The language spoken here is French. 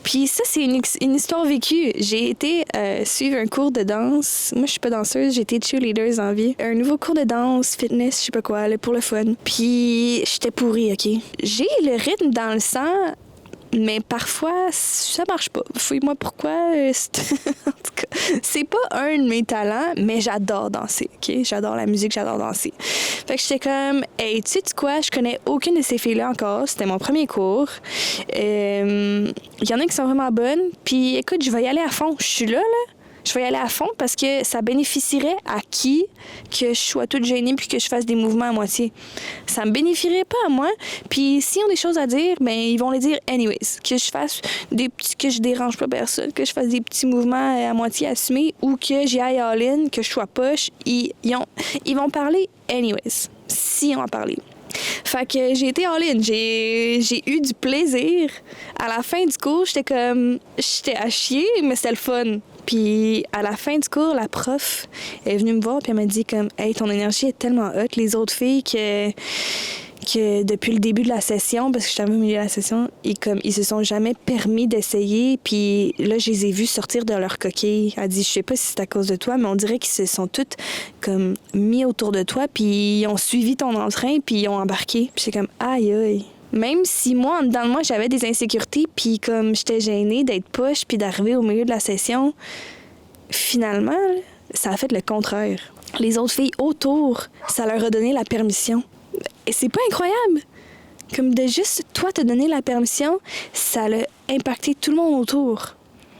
Puis ça, c'est une histoire vécue. J'ai été suivre un cours de danse. Moi, je suis pas danseuse, j'ai été cheerleader en vie. Un nouveau cours de danse, fitness, je sais pas quoi, là, pour le fun. Puis j'étais pourrie, OK? J'ai le rythme dans le sang, mais parfois, ça marche pas. Fouille-moi pourquoi. En tout cas, c'est pas un de mes talents, mais j'adore danser, OK? J'adore la musique, j'adore danser. Fait que j'étais comme, hey, tu sais quoi? Je connais aucune de ces filles-là encore. C'était mon premier cours. Il y en a qui sont vraiment bonnes. Puis écoute, je vais y aller à fond. Je suis là. Je vais y aller à fond parce que ça bénéficierait à qui que je sois toute gênée puis que je fasse des mouvements à moitié. Ça me bénéficierait pas à moi. Puis s'ils ont des choses à dire, ben ils vont les dire anyways. Que je fasse que je dérange pas personne, que je fasse des petits mouvements à moitié assumés ou que j'y aille all-in, que je sois poche. Ils vont parler anyways. Si on en parler. Fait que j'ai été all-in. J'ai eu du plaisir. À la fin du cours, j'étais à chier, mais c'était le fun. Puis à la fin du cours, la prof est venue me voir puis elle m'a dit comme « Hey, ton énergie est tellement haute. Les autres filles que depuis le début de la session, parce que j'étais au milieu de la session, ils se sont jamais permis d'essayer. Puis là, je les ai vus sortir de leur coquille. Elle dit « Je sais pas si c'est à cause de toi, mais on dirait qu'ils se sont toutes comme mis autour de toi puis ils ont suivi ton entrain puis ils ont embarqué. » Puis c'est comme « Aïe, aïe. » Même si moi, en dedans de moi, j'avais des insécurités, puis comme j'étais gênée d'être poche, puis d'arriver au milieu de la session, finalement, ça a fait le contraire. Les autres filles autour, ça leur a donné la permission. Et c'est pas incroyable? Comme de juste, toi, te donner la permission, ça a impacté tout le monde autour.